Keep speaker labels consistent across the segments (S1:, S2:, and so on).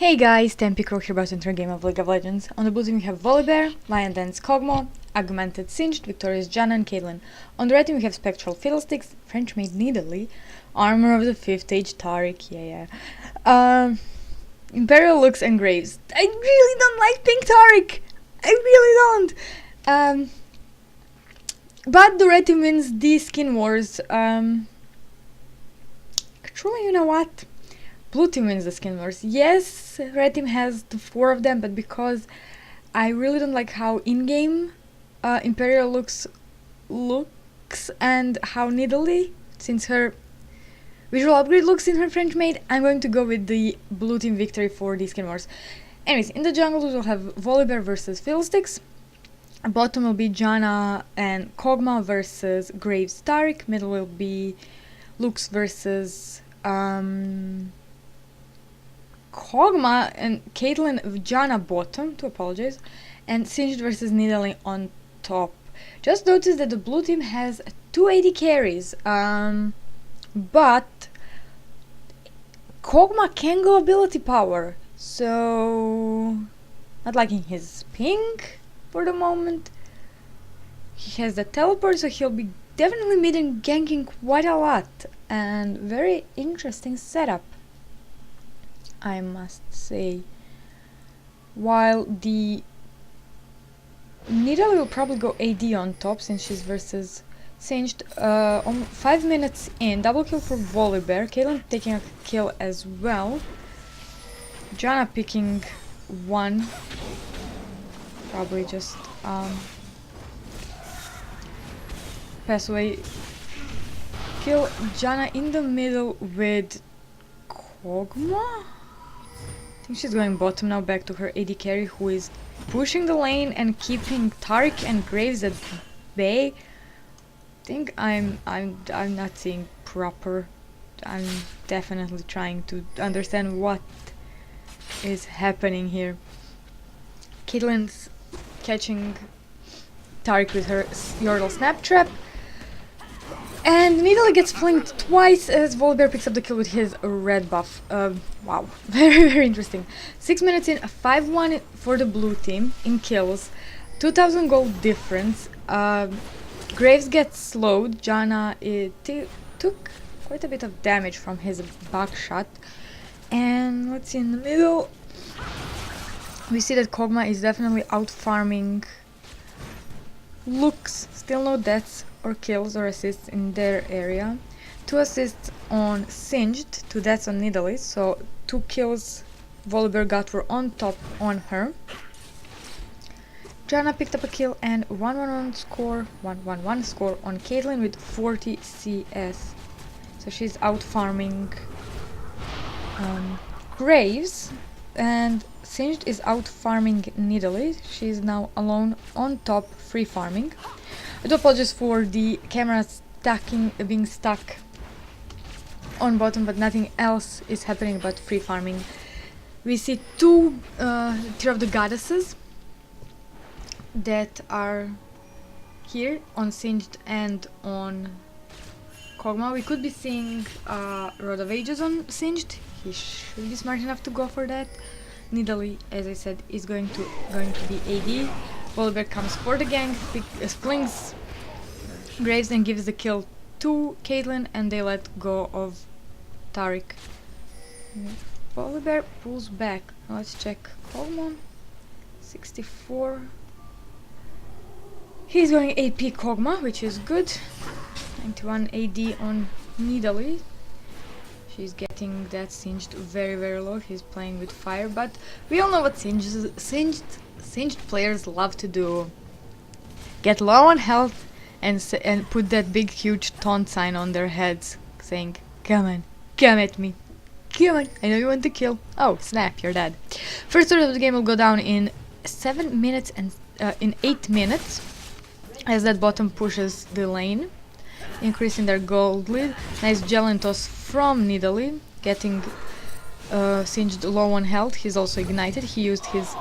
S1: Hey guys, Tempicro here about to enter a game of League of Legends. On the blue team we have Volibear, Lion Dance Kog'Maw, Augmented Singed, Victorious Janna and Caitlyn. On the right team we have Spectral Fiddlesticks, French Maid Nidalee, Armor of the 5th Age Taric, Imperial Lux and Graves. I really don't like Pink Taric! I really don't! But the red team wins the Skin Wars. Truly, you know what? Blue team wins the Skin Wars. Yes, red team has the 4 of them, but because I really don't like how in-game Imperial looks and how Nidalee, since her visual upgrade looks in her French maid, I'm going to go with the blue team victory for the Skin Wars. Anyways, in the jungle we will have Volibear versus Fiddlesticks. Bottom will be Janna and Kog'Maw versus Graves Taric. Middle will be Lux versus Kog'Maw and Caitlyn Janna bottom, to apologize, and Singed versus Nidalee on top. Just notice that the blue team has 2 AD carries, but Kog'Maw can go ability power, so not liking his ping for the moment. He has the teleport, so he'll be definitely mid and ganking quite a lot, and very interesting setup, I must say. While the Nidalee will probably go AD on top since she's versus Singed. 5 minutes in, double kill for Volibear, Caitlyn taking a kill as well, Janna picking 1, probably just pass away. Kill Janna in the middle with Kog'Maw? I think she's going bottom now, back to her AD carry, who is pushing the lane and keeping Taric and Graves at bay. I think I'm not seeing proper. I'm definitely trying to understand what is happening here. Caitlyn's catching Taric with her Yordle Snap Trap, and Nidalee gets flanked twice as Volibear picks up the kill with his red buff. Wow, very interesting. 6 minutes in, 5-1 for the blue team in kills, 2000 gold difference. Graves gets slowed. Janna took quite a bit of damage from his back shot. And let's see, in the middle we see that Kog'Maw is definitely out farming Lux. Still no deaths or kills or assists in their area. 2 assists on Singed, 2 deaths on Nidalee, so 2 kills Volibear got were on top on her. Janna picked up a kill and 1-1-1 score on Caitlyn with 40 CS. So she's out farming Graves, and Singed is out farming Nidalee. She's now alone on top, free farming. I do apologize for the camera being stuck on bottom, but nothing else is happening but free farming. We see 2 Tear of the Goddesses that are here on Singed and on Kog'Maw. We could be seeing Rod of Ages on Singed. He should be smart enough to go for that. Nidalee, as I said, is going to be AD. Volibear comes for the gank, splings Graves and gives the kill to Caitlyn, and they let go of Taric. Volibear pulls back. Now let's check Kog'Maw. 64. He's going AP Kog'Maw, which is good. 91 AD on Nidalee. She's getting that Singed very low. He's playing with fire, but we all know what Singed players love to do. Get low on health and put that big huge taunt sign on their heads, saying, "Come on, come at me. Come on, I know you want to kill. Oh, snap, you're dead." First order of the game will go down in 7 minutes and in 8 minutes, as that bottom pushes the lane, increasing their gold lead. Nice Gelen toss from Nidalee, getting Singed low on health. He's also ignited. He used his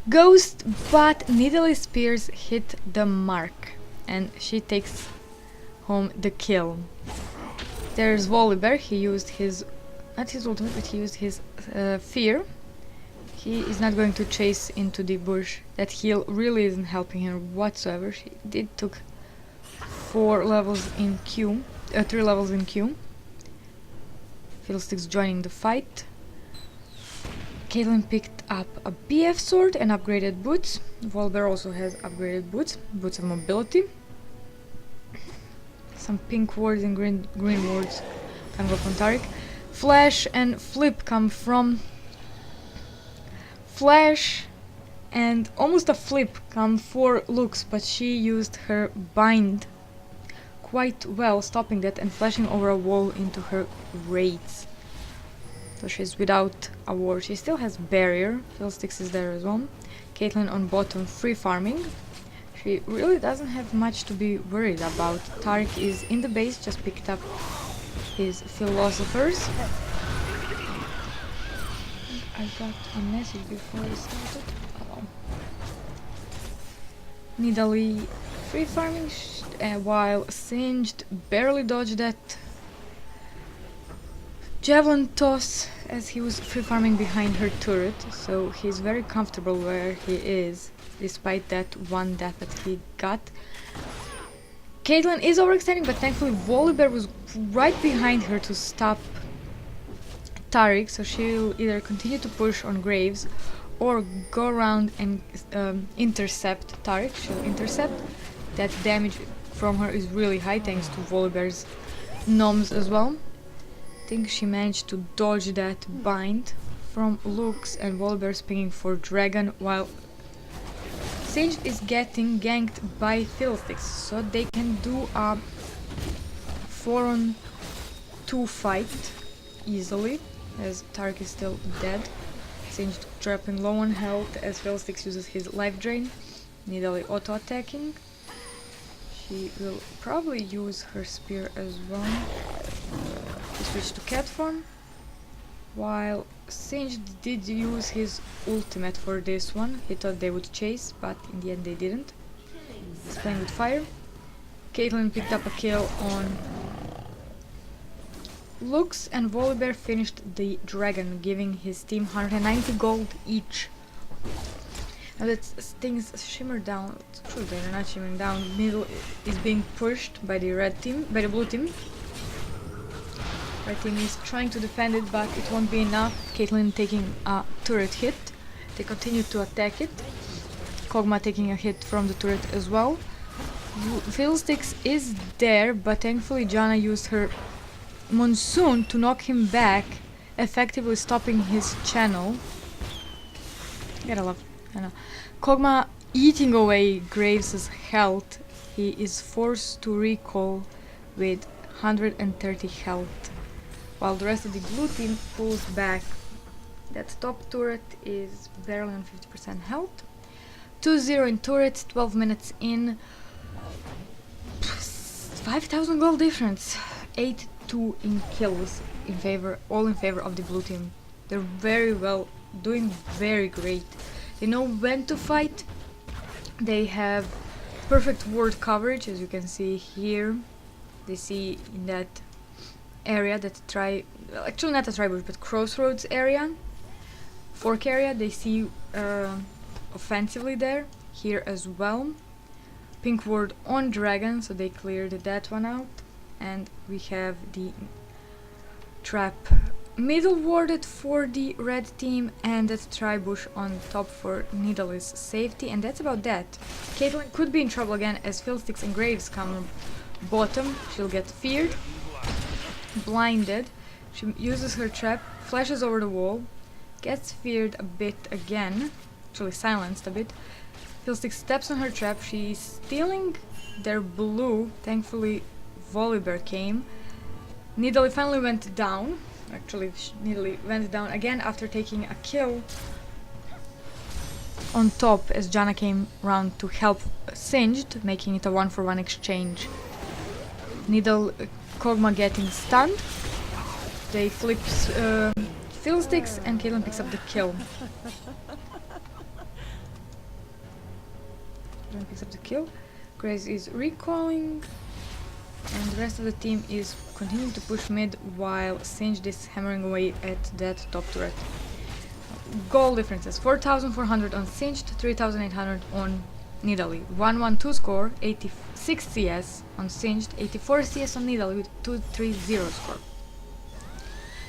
S1: ghost, but Nidalee spears hit the mark and she takes home the kill. There's Volibear. He used his, not his ultimate, but he used his fear. He is not going to chase into the bush. That heal really isn't helping him whatsoever. She did took 4 levels in Q, 3 levels in Q. Fiddlesticks joining the fight. Caitlyn picked up a BF sword and upgraded boots. Volibear also has upgraded boots, boots of mobility. Some pink wards and green wards can go from Taric. Flash and Flip come from Flash, and almost a Flip come for Lux, but she used her bind quite well, stopping that and flashing over a wall into her raids. So she's without a ward. She still has barrier. Fiddlesticks is there as well. Caitlyn on bottom free farming. She really doesn't have much to be worried about. Taric is in the base, just picked up his philosophers. I got a message before we started. Oh. Nidalee free farming while Singed barely dodged that javelin toss as he was free farming behind her turret, so he's very comfortable where he is despite that one death that he got. Caitlyn is overextending, but thankfully Volibear was right behind her to stop Taric, so she'll either continue to push on Graves or go around and intercept Taric. She'll intercept. That damage from her is really high thanks to Volibear's gnomes as well. I think she managed to dodge that bind from Lux, and Volibear's pinging for Dragon while Singed is getting ganked by Fiddlesticks, so they can do a 4-on-2 fight easily, as Taric is still dead. Singed dropping low on health as Fiddlesticks uses his life drain. Nidalee auto-attacking. She will probably use her spear as well. She switched to cat form, while Singed did use his ultimate for this one. He thought they would chase, but in the end they didn't. He's playing with fire. Caitlyn picked up a kill on Lux, and Volibear finished the dragon, giving his team 190 gold each. Now that things shimmer down, it's true they're not shimmering down. Middle is being pushed by the red team, by the blue team. Red team is trying to defend it, but it won't be enough. Caitlyn taking a turret hit. They continue to attack it. Kog'Maw taking a hit from the turret as well. Fiddlesticks is there, but thankfully Janna used her Monsoon to knock him back, effectively stopping his channel. Gotta love, I know. Kog'Maw eating away Graves' health. He is forced to recall with 130 health, while the rest of the blue team pulls back. That top turret is barely on 50% health. 2-0 in turret, 12 minutes in. 5,000 gold difference. 8-2 in kills, in favor, all in favor of the blue team. They're very well, doing very great. They know when to fight. They have perfect ward coverage, as you can see here. They see in that area, that actually not a tri-bush, but crossroads area, fork area, they see offensively there, here as well. Pink ward on dragon, so they cleared that one out. And we have the trap middle warded for the red team, and that tri-bush on top for Nidalee's safety, and that's about that. Caitlyn could be in trouble again as Fiddlesticks and Graves come bottom. She'll get feared, blinded. She uses her trap, flashes over the wall, gets feared a bit again, actually silenced a bit. Fiddlesticks steps on her trap. She's stealing their blue. Thankfully Volibear came. Nidalee finally went down. Actually, Nidalee went down again after taking a kill on top as Janna came round to help Singed, making it a 1-for-1 exchange. Kog'Maw getting stunned. They flip Fiddlesticks and Caitlyn picks up the kill. Caitlyn picks up the kill. Grace is recalling. and the rest of the team is continuing to push mid while Singed is hammering away at that top turret. Goal differences: 4,400 on Singed, 3,800 on Nidalee. 1-1-2 score, 86 CS on Singed, 84 CS on Nidalee with 2-3-0 score.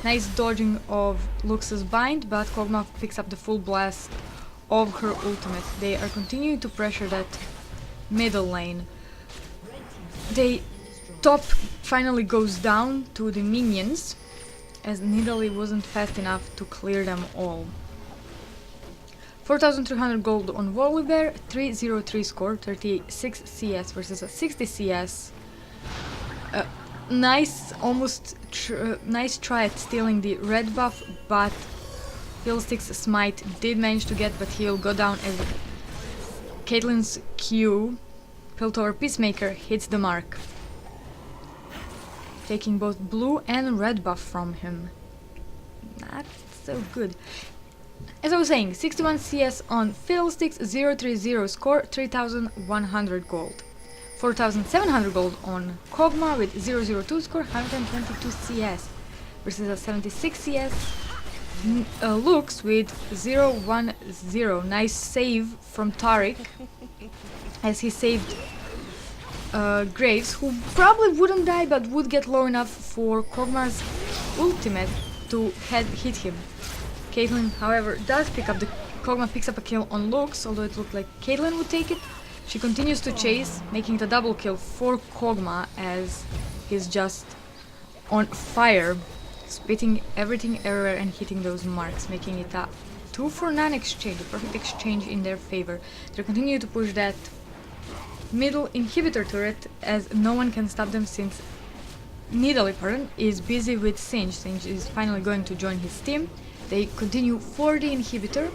S1: Nice dodging of Lux's bind, but Kog'Maw picks up the full blast of her ultimate. They are continuing to pressure that middle lane. They top finally goes down to the minions, as Nidalee wasn't fast enough to clear them all. 4,300 gold on Volibear, 303 score, 36 CS versus a 60 CS. Nice, nice try at stealing the red buff, but Fiddlestick's smite did manage to get, but he'll go down as Caitlyn's Q, Piltover Peacemaker, hits the mark, taking both blue and red buff from him. Not so good. As I was saying, 61 CS on Fiddlesticks, 030 score, 3,100 gold. 4,700 gold on Kog'Maw with 002 score, 122 CS versus a 76 CS. Lux with 010. Nice save from Tariq as he saved Graves, who probably wouldn't die but would get low enough for Kog'Maw's ultimate to hit him. Caitlyn, however, does pick up the... Kog'Maw picks up a kill on Lux, although it looked like Caitlyn would take it. She continues to chase, making it a double kill for Kog'Maw as he's just on fire, spitting everything everywhere and hitting those marks, making it a 2-for-9 exchange, a perfect exchange in their favor. They continue to push that middle inhibitor turret as no one can stop them since Nidalee is busy with Singed. Singed is finally going to join his team. They continue for the inhibitor.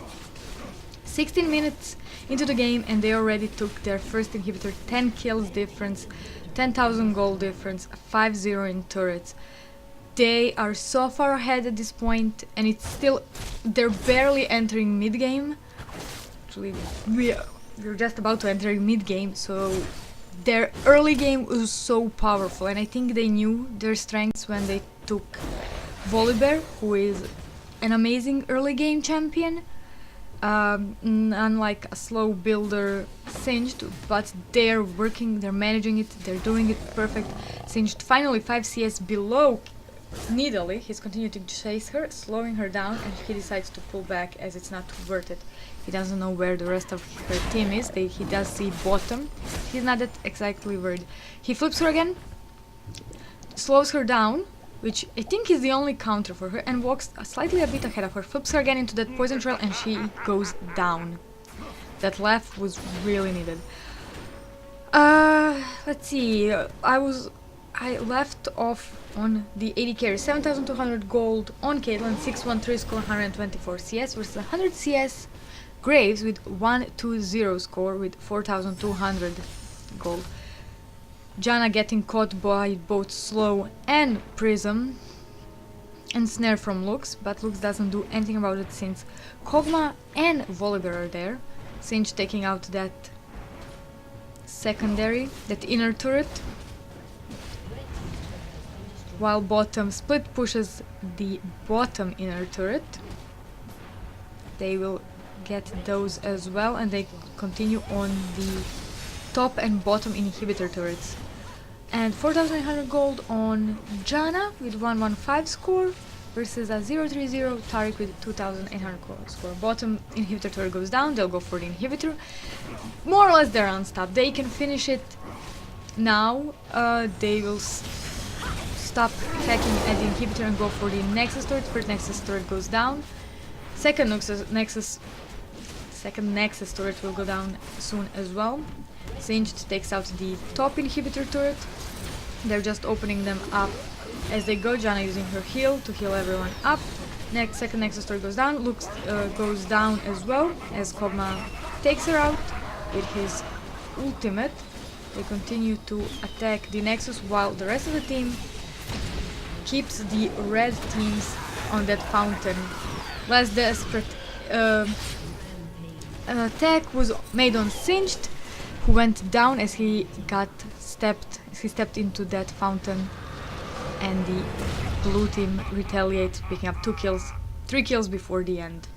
S1: 16 minutes into the game and they already took their first inhibitor, 10 kills difference, 10,000 gold difference, 5-0 in turrets. They are so far ahead at this point and it's still, they're barely entering mid-game. Actually, we're just about to enter mid-game, so their early game was so powerful and I think they knew their strengths when they took Volibear, who is an amazing early game champion. Unlike a slow builder Singed, but they're working, they're managing it, they're doing it perfect. Singed finally 5 CS below Nidalee. He's continuing to chase her, slowing her down, and he decides to pull back as it's not worth it. He doesn't know where the rest of her team is. He does see bottom. He's not that exactly worried. He flips her again, slows her down, which I think is the only counter for her, and walks slightly a bit ahead of her, flips her again into that poison trail, and she goes down. That laugh was really needed. Let's see, I left off on the AD carry, 7,200 gold on Caitlyn, 613 score, 124 CS versus 100 CS Graves with 120 score with 4,200 gold. Janna getting caught by both Slow and Prism and Snare from Lux, but Lux doesn't do anything about it since Kog'Maw and Volibear are there. Singed taking out that secondary, that inner turret, while bottom split pushes the bottom inner turret. They will get those as well and they continue on the top and bottom inhibitor turrets. And 4,800 gold on Janna with 115 score versus a 030 Tariq with 2,800 score. Bottom inhibitor turret goes down, they'll go for the inhibitor. More or less they're unstopped. They can finish it now. They will stop hacking at the inhibitor and go for the Nexus turret. First Nexus turret goes down. Second Nexus turret will go down soon as well. Singed takes out the top inhibitor turret. They're just opening them up as they go. Janna using her heal to heal everyone up. Second Nexus turret goes down. Lux goes down as well as Kog'Maw takes her out with his ultimate. They continue to attack the Nexus while the rest of the team keeps the red teams on that fountain. Last desperate attack was made on Singed, who went down as he got stepped into that fountain, and the blue team retaliates, picking up 3 kills before the end.